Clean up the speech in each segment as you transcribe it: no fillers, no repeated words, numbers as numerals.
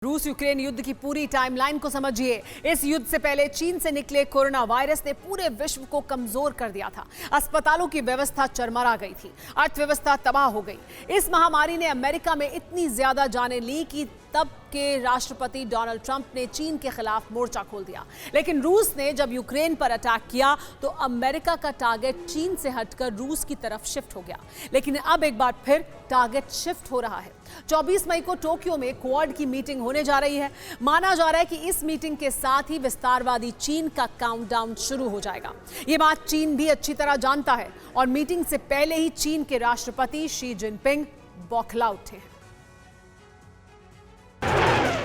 रूस यूक्रेन युद्ध की पूरी टाइमलाइन को समझिए। इस युद्ध से पहले चीन से निकले कोरोना वायरस ने पूरे विश्व को कमजोर कर दिया था। अस्पतालों की व्यवस्था चरमरा गई थी, अर्थव्यवस्था तबाह हो गई। इस महामारी ने अमेरिका में इतनी ज्यादा जानें ली कि तब के राष्ट्रपति डोनाल्ड ट्रंप ने चीन के खिलाफ मोर्चा खोल दिया। लेकिन रूस ने जब यूक्रेन पर अटैक किया तो अमेरिका का टारगेट चीन से हटकर रूस की तरफ शिफ्ट हो गया। लेकिन अब एक बार फिर टारगेट शिफ्ट हो रहा है। 24 मई को टोक्यो में क्वाड की मीटिंग होने जा रही है। माना जा रहा है कि इस मीटिंग के साथ ही विस्तारवादी चीन का काउंटडाउन शुरू हो जाएगा। ये बात चीन भी अच्छी तरह जानता है और मीटिंग से पहले ही चीन के राष्ट्रपति शी जिनपिंग बौखला उठे।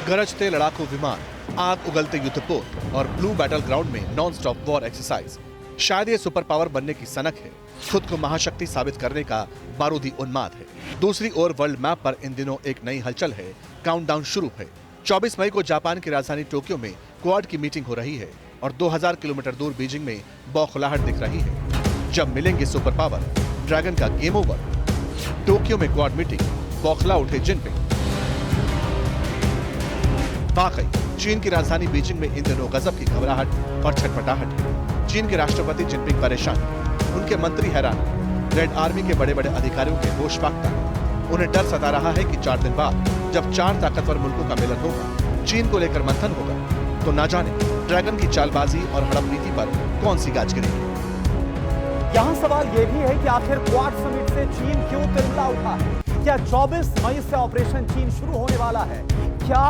गरजते लड़ाकू विमान, आग उगलते युद्धपोत और ब्लू बैटल ग्राउंड में नॉन स्टॉप वॉर एक्सरसाइज। शायद ये सुपर पावर बनने की सनक है, खुद को महाशक्ति साबित करने का बारूदी उन्माद है। दूसरी ओर वर्ल्ड मैप पर इन दिनों एक नई हलचल है, काउंटडाउन शुरू है। 24 मई को जापान की राजधानी टोक्यो में क्वाड की मीटिंग हो रही है और 2000 किलोमीटर दूर बीजिंग में बौखलाहट दिख रही है। जब मिलेंगे सुपर पावर, ड्रैगन का गेम ओवर। टोक्यो में क्वाड मीटिंग, बौखला उठे जिनपिंग। वाकई चीन की राजधानी बीजिंग में इन दिनों गजब की घबराहट और छटपटाहट है। चीन के राष्ट्रपति जिनपिंग परेशान, उनके मंत्री हैरान, रेड आर्मी के बड़े बड़े अधिकारियों के होश फाख्ता। उन्हें डर सता रहा है कि 4 दिन बाद जब 4 ताकतवर मुल्कों का मिलन होगा, चीन को लेकर मंथन होगा, तो ना जाने ड्रैगन की चालबाजी और हड़प नीति पर कौन सी गाज गिरेगी। यहाँ सवाल ये भी है कि आखिर क्वाड समिट से चीन क्यों तिलमिला उठा है? क्या 24 मई से ऑपरेशन चीन शुरू होने वाला है? क्या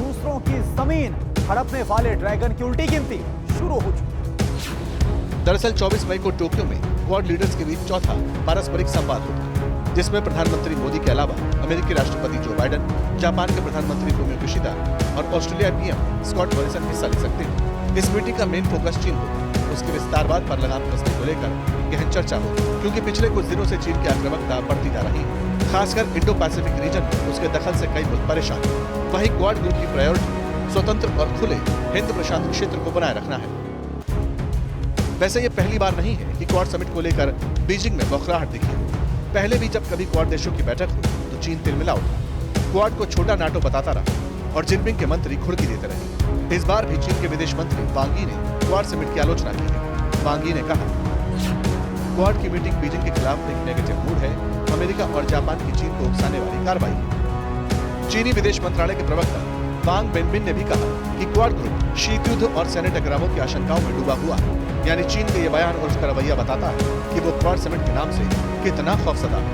दूसरों की जमीन हड़पने वाले ड्रैगन की उल्टी गिनती शुरू हो चुकी? दरअसल 24 मई को टोक्यो में क्वाड लीडर्स के बीच चौथा पारस्परिक संवाद होगा, जिसमें प्रधानमंत्री मोदी के अलावा अमेरिकी राष्ट्रपति जो बाइडेन, जापान के प्रधानमंत्री फुमियो किशिदा और ऑस्ट्रेलिया पीएम स्कॉट मॉरिसन हिस्सा ले सकते हैं। इस मीटिंग का मेन फोकस चीन होगा, उसके विस्तारवाद पर लगाम कसने को लेकर गहन चर्चा होगी, क्योंकि पिछले कुछ दिनों से चीन की आक्रामकता बढ़ती जा रही है। खासकर इंडो पैसिफिक रीजन में उसके दखल से कई मुल्क परेशान हैं। वहीं क्वाड ग्रुप की प्रायोरिटी स्वतंत्र और खुले हिंद प्रशांत क्षेत्र को बनाए रखना है। वैसे ये पहली बार नहीं है कि क्वाड समिट को लेकर बीजिंग में बौखलाहट दिखी। पहले भी जब कभी क्वाड देशों की बैठक हुई तो चीन तिलमिला उठा, क्वाड को छोटा नाटो बताता रहा और जिनपिंग के मंत्री खुड़की देते रहे। इस बार भी चीन के विदेश मंत्री वांग यी ने क्वाड समिट की आलोचना की है। वांग यी ने कहा, क्वाड की मीटिंग बीजिंग के खिलाफ एक नेगेटिव मूड है, अमेरिका और जापान की चीन को उकसाने वाली कार्रवाई है। चीनी विदेश मंत्रालय के प्रवक्ता वांग वेनबिन ने भी कहा कि क्वाड ग्रुप शीत युद्ध और सैन्य टकरावों की आशंकाओं में डूबा हुआ है। यानी चीन के ये बयान और उसका रवैया बताता है कि वो क्वाड समिट के नाम से कितना खौफजदा है।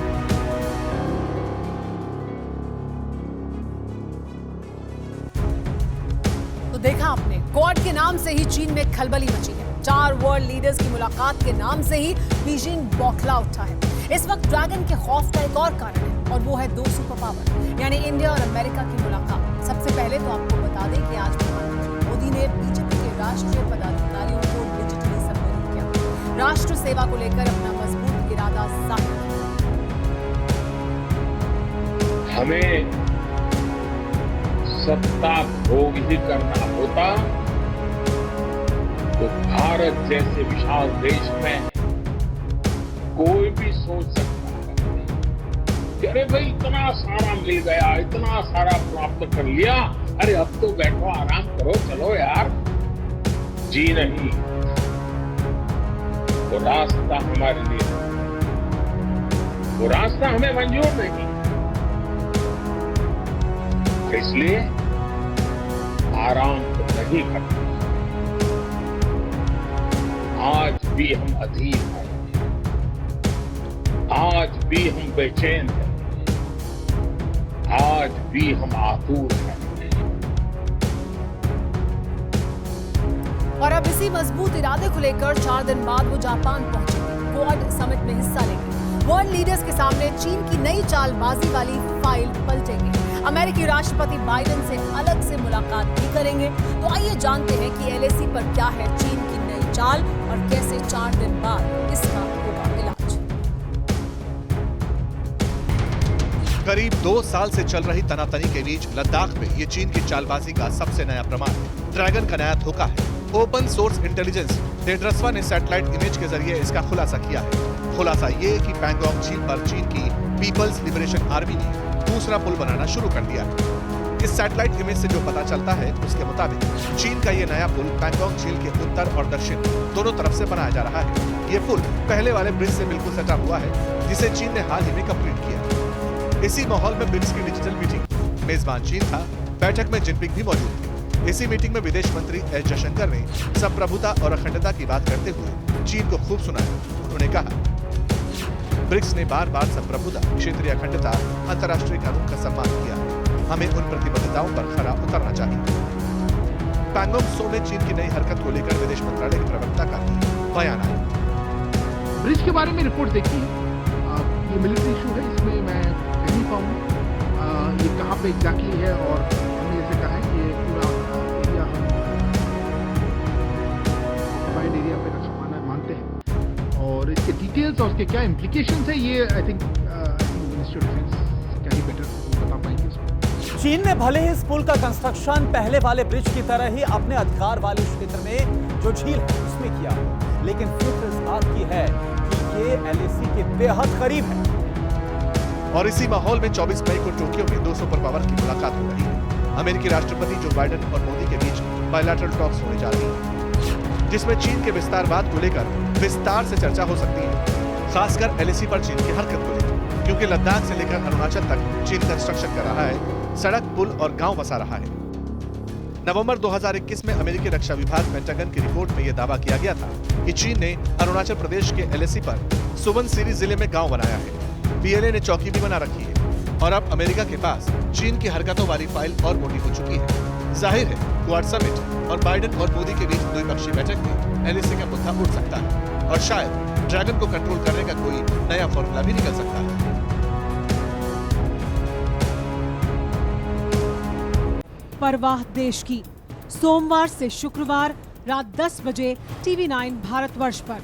तो देखा आपने, क्वाड के नाम से ही चीन में खलबली मची है। 4 वर्ल्ड लीडर्स की मुलाकात के नाम से ही बीजिंग बौखला उठा है। इस वक्त ड्रैगन के खौफ का एक और कारण है और वो है 2 सुपर पावर यानी इंडिया और अमेरिका की मुलाकात। सबसे पहले तो आपको बता दें कि आज प्रधानमंत्री मोदी ने बीजेपी के राष्ट्रीय पदाधिकारियों को डिजिटली संबोधित किया। राष्ट्र सेवा को लेकर अपना मजबूत इरादा जाहिर किया। हमें सत्ता भोग ही करना होता तो भारत जैसे विशाल देश में कोई भी सोच सकता है कि अरे भाई इतना सारा मिल गया, इतना सारा प्राप्त कर लिया, अरे अब तो बैठो आराम करो, चलो यार। जी नहीं, वो रास्ता हमारे लिए, वो रास्ता हमें मंजूर नहीं। इसलिए आराम तो नहीं करते। आज भी हम अधीर हैं, आज भी हम बेचैन हैं, आज भी हम आतुर हैं। और अब इसी मजबूत इरादे को लेकर 4 दिन बाद वो जापान पहुंचेंगे, क्वाड समिट में हिस्सा लेंगे। वर्ल्ड लीडर्स के सामने चीन की नई चालबाजी वाली फाइल पलटेंगे। अमेरिकी राष्ट्रपति बाइडेन से अलग से मुलाकात भी करेंगे। तो आइए जानते हैं कि एलएसी पर क्या है चीन की नई चाल और कैसे 4 दिन बाद इसका होगा इलाज। करीब 2 साल से चल रही तनातनी के बीच लद्दाख में ये चीन की चालबाजी का सबसे नया प्रमाण है। ड्रैगन का नया धोखा है। ओपन सोर्स इंटेलिजेंस तेजस्वा ने सैटेलाइट इमेज के जरिए इसका खुलासा किया है। खुलासा ये कि पैंगोंग झील पर चीन की पीपल्स लिबरेशन आर्मी ने दूसरा पुल बनाना शुरू कर दिया है। इस सैटेलाइट इमेज से जो पता चलता है उसके मुताबिक चीन का ये नया पुल पैंगोंग झील के उत्तर और दक्षिण दोनों तरफ से बनाया जा रहा है। ये पुल पहले वाले ब्रिज से बिल्कुल सटा हुआ है, जिसे चीन ने हाल ही में कंप्लीट किया। इसी माहौल में ब्रिक्स की डिजिटल मीटिंग, मेजबान चीन था। बैठक में जिनपिंग भी मौजूद थे। इसी मीटिंग में विदेश मंत्री एस जयशंकर ने संप्रभुता और अखंडता की बात करते हुए चीन को खूब सुनाया। उन्होंने कहा, ब्रिक्स ने बार बार संप्रभुता, क्षेत्रीय अखंडता, अंतर्राष्ट्रीय कानून का सम्मान किया। हमें उन प्रतिबद्धताओं पर खरा उतरना चाहिए। पैंगोंग त्सो में चीन की नई हरकत को लेकर विदेश मंत्रालय के प्रवक्ता का भी बयान आया। ब्रिज के बारे में रिपोर्ट देखी है। ये मिलिट्री इशू है, इसमें मैं कह नहीं पाऊंगा ये कहाँ पे एग्जैक्टली है, और हमने जैसे कहा है कि ये पूरा एरिया हम एरिया पे रक्षा मानते हैं, और इसके डिटेल्स और उसके क्या इम्प्लीकेशंस है ये I think ministry of defence क्या ही बेटर बता पाएंगे उसमें। चीन ने भले ही इस पुल का कंस्ट्रक्शन पहले वाले ब्रिज की तरह ही अपने अधिकार वाले क्षेत्र में जो झील है उसमें किया, लेकिन फिक्र इस बात की है कि ये एलएसी के बेहद करीब है। और इसी माहौल में 24 मई को टोक्यो में 2 सुपर पावर की मुलाकात हो रही है। अमेरिकी राष्ट्रपति जो बाइडेन और मोदी के बीच बायलैटरल टॉक्स होने जा रही है, जिसमें चीन के विस्तारवाद को लेकर विस्तार से चर्चा हो सकती है, खासकर एलएसी पर चीन की हरकत को लेकर, क्योंकि लद्दाख से लेकर अरुणाचल तक चीन कंस्ट्रक्शन कर रहा है, सड़क, पुल और गांव बसा रहा है। नवंबर 2021 में अमेरिकी रक्षा विभाग पेंटागन की रिपोर्ट में यह दावा किया गया था कि चीन ने अरुणाचल प्रदेश के एलएसी पर सुबनसिरी जिले में गांव बनाया है। पीएलए ने चौकी भी बना रखी है, और अब अमेरिका के पास चीन की हरकतों वाली फाइल और मोटी हो चुकी है। जाहिर है, क्वाड समिट और बाइडेन और मोदी के बीच द्विपक्षीय बैठक में एलएसी का मुद्दा उठ सकता है, और शायद ड्रैगन को कंट्रोल करने का कोई नया फॉर्मूला भी निकल सकता है। परवाह देश की, सोमवार से शुक्रवार रात 10 बजे TV9 भारतवर्ष पर।